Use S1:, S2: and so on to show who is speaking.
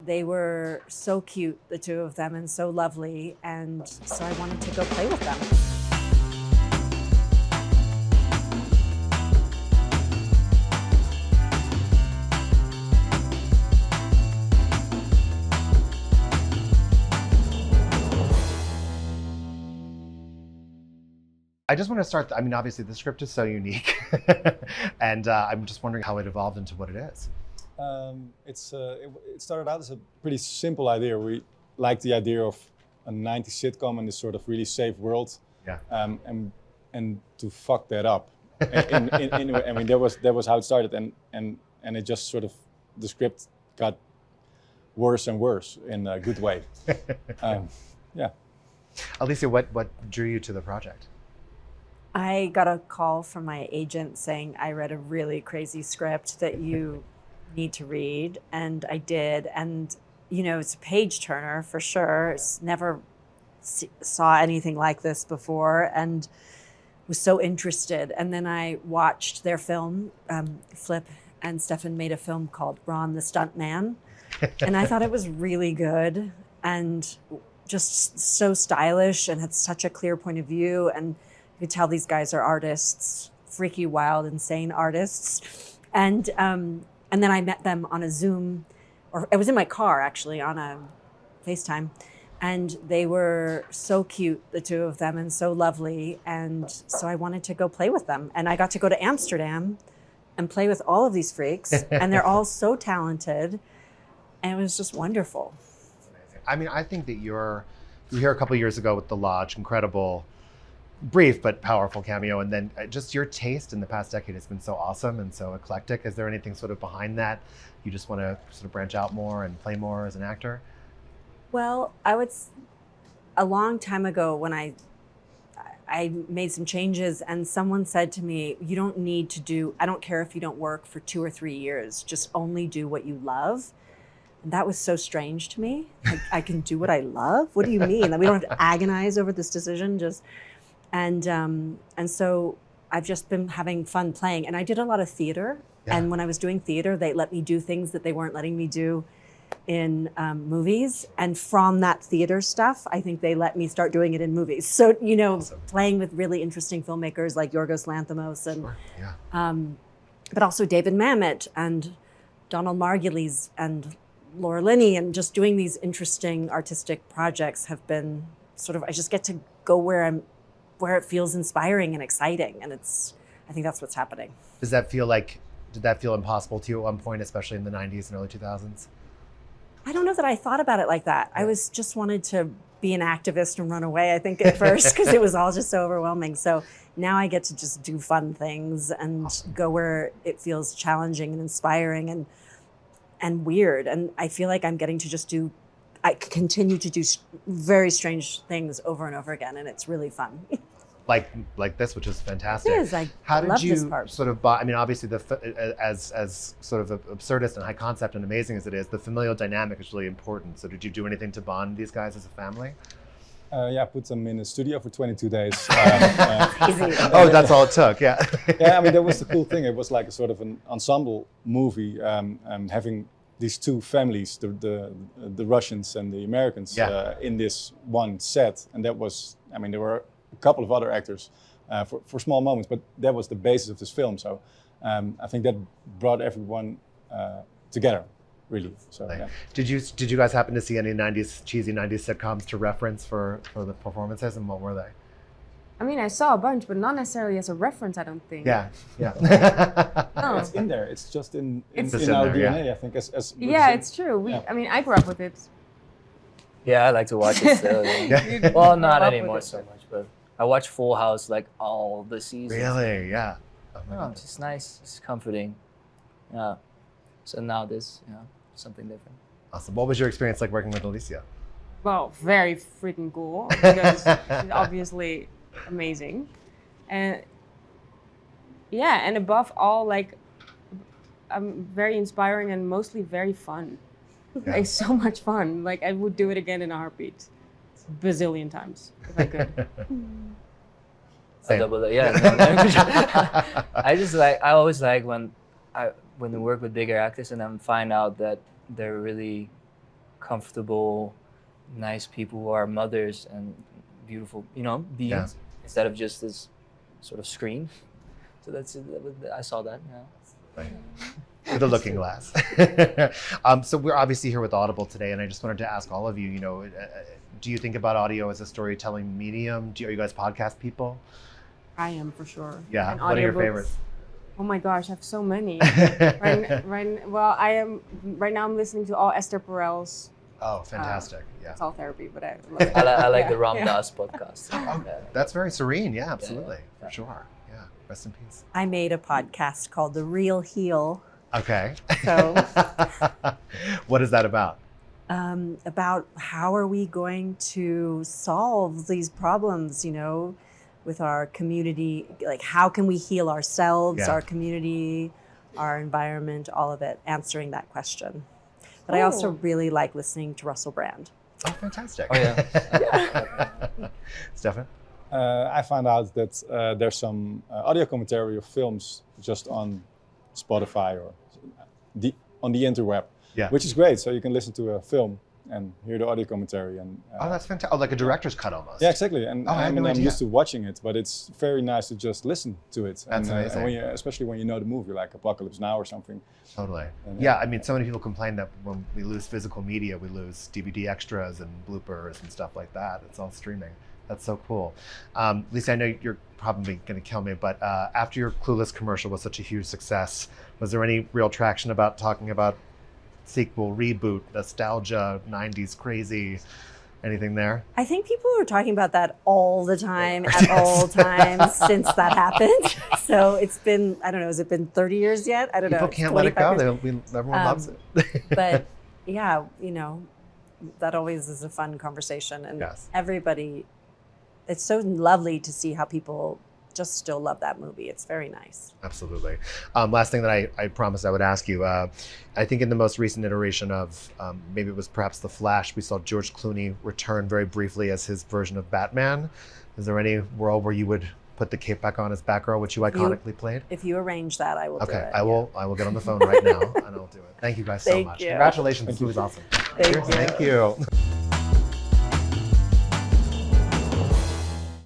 S1: they were so cute, the two of them, and so lovely, and so I wanted to go play with them.
S2: I just want to start, I mean, obviously the script is so unique and I'm just wondering how it evolved into what it is.
S3: It started out as a pretty simple idea. We liked the idea of a 90s sitcom in this sort of really safe world,
S2: Yeah.
S3: And to fuck that up. I mean, that was how it started, and it just sort of, the script got worse and worse in a good way. Yeah.
S2: Alicia, what drew you to the project?
S1: I got a call from my agent saying, I read a really crazy script that you need to read, and I did. And, you know, it's a page turner for sure. Never saw anything like this before and was so interested. And then I watched their film. Flip and Stefan made a film called Ron the Stuntman. And I thought it was really good and just so stylish and had such a clear point of view. And you could tell these guys are artists, freaky, wild, insane artists. And then I met them on a Zoom, or I was in my car actually on a FaceTime, and they were so cute, the two of them, and so lovely. And so I wanted to go play with them. And I got to go to Amsterdam and play with all of these freaks, and they're all so talented. And it was just wonderful.
S2: Amazing. I mean, I think that you were here a couple of years ago with The Lodge, incredible, brief but powerful cameo, and then just your taste in the past decade has been so awesome and so eclectic. Is there anything sort of behind that? You just want to sort of branch out more and play more as an actor?
S1: Well, a long time ago when I made some changes, and someone said to me, you don't need to do, I don't care if you don't work for 2 or 3 years, just only do what you love. And that was so strange to me. Like, I can do what I love? What do you mean? That we don't have to agonize over this decision? And so I've just been having fun playing. And I did a lot of theater. Yeah. And when I was doing theater, they let me do things that they weren't letting me do in movies. And from that theater stuff, I think they let me start doing it in movies. So, you know, awesome. Playing with really interesting filmmakers like Yorgos Lanthimos and,
S2: sure. Yeah.
S1: but also David Mamet and Donald Margulies and Laura Linney, and just doing these interesting artistic projects have been sort of, I just get to go where it feels inspiring and exciting. And I think that's what's happening.
S2: Did that feel impossible to you at one point, especially in the 90s and early 2000s?
S1: I don't know that I thought about it like that. Yeah. I just wanted to be an activist and run away, I think, at first, because it was all just so overwhelming. So now I get to just do fun things and awesome. Go where it feels challenging and inspiring and weird. And I feel like I'm getting to I continue to do very strange things over and over again, and it's really fun.
S2: Like this, which is fantastic.
S1: It is.
S2: How
S1: love
S2: did you
S1: this part.
S2: sort of buy? I mean, obviously, as sort of absurdist and high concept and amazing as it is, the familial dynamic is really important. So, did you do anything to bond these guys as a family?
S3: Yeah, I put them in a studio for 22 days.
S2: Oh, that's all it took. Yeah.
S3: Yeah, I mean, that was the cool thing. It was like a sort of an ensemble movie, having these two families, the Russians and the Americans, yeah. In this one set, and that was, I mean, there were a couple of other actors for small moments, but that was the basis of this film. So I think that brought everyone together, really. So yeah.
S2: Did you guys happen to see any cheesy 90s sitcoms to reference for the performances, and what were they?
S4: I mean, I saw a bunch, but not necessarily as a reference, I don't think.
S2: Yeah.
S3: No, it's in there. It's just in our DNA, yeah. I think.
S4: Yeah, it's true. I mean, I grew up with it.
S5: Yeah, I like to watch it still. Yeah. Well, not anymore so much, but I watch Full House like all the seasons.
S2: Really? Yeah.
S5: Oh, it's just nice. It's comforting. Yeah. So now this, something different.
S2: Awesome. What was your experience like working with Alicia?
S4: Well, very freaking cool, because she's obviously amazing. And yeah, and above all, like, very inspiring and mostly very fun. Yeah. Like, so much fun. Like, I would do it again in a heartbeat. Bazillion times, if I could.
S5: Yeah. I always like when we work with bigger actors and then find out that they're really comfortable, nice people who are mothers and beautiful, beings instead of just this sort of screen. So I saw that. Yeah.
S2: Right. With a looking glass. So we're obviously here with Audible today, and I just wanted to ask all of you, do you think about audio as a storytelling medium? Are you guys podcast people?
S4: I am, for sure.
S2: Yeah.
S4: And
S2: What are your
S4: audiobooks.
S2: favorites?
S4: Oh my gosh, I have so many. Right now I'm listening to all Esther Perel's.
S2: Oh, fantastic. Yeah.
S4: It's all therapy, but I love it.
S5: I like the
S4: Yeah.
S5: Ram Dass podcast.
S2: Oh,
S5: Yeah.
S2: that's very serene. Yeah, absolutely.
S5: Yeah.
S2: For sure. Yeah. Rest in peace.
S1: I made a podcast called The Real Heal.
S2: Okay.
S1: So
S2: what is that about?
S1: about how are we going to solve these problems, with our community? Like, how can we heal ourselves,
S2: Yeah.
S1: our community, our environment, all of it, answering that question. But I also really like listening to Russell Brand.
S2: Oh, fantastic.
S5: Oh, yeah.
S2: Stefan?
S3: I found out that there's some audio commentary of films just on Spotify or on the interweb,
S2: Yeah.
S3: which is great. So you can listen to a film and hear the audio commentary. And
S2: Oh, that's fantastic. Oh, like a director's cut almost.
S3: yeah, exactly. And
S2: Oh, I had no
S3: I'm
S2: idea.
S3: used to watching it, but it's very nice to just listen to it.
S2: That's
S3: and,
S2: amazing.
S3: and especially when you know the movie, like Apocalypse Now or something.
S2: Totally.
S3: And,
S2: Yeah, I mean, so many people complain that when we lose physical media, we lose DVD extras and bloopers and stuff like that. It's all streaming. That's so cool. Lisa, I know you're probably going to kill me, but after your Clueless commercial was such a huge success, was there any real traction about talking about sequel, reboot, nostalgia, 90s crazy, anything there?
S1: I think people were talking about that all the time, at all times since that happened. So it's been, I don't know, has it been 30 years yet? I don't know.
S2: People
S1: It's
S2: can't let it go.
S1: 25 years.
S2: Everyone loves it.
S1: But yeah, that always is a fun conversation. And
S2: Yes.
S1: everybody, it's so lovely to see how people just still love that movie. It's very nice.
S2: Absolutely. Last thing that I promised I would ask you. I think in the most recent iteration of, maybe it was perhaps The Flash, we saw George Clooney return very briefly as his version of Batman. Is there any world where you would put the cape back on as Batgirl, which you iconically played?
S1: If you arrange that, I will do
S2: Okay,
S1: it.
S2: I will get on the phone right now and I'll do it. Thank you guys so
S1: Thank
S2: much.
S1: you.
S2: Congratulations. This was awesome.
S1: Thank you.
S2: Thank you.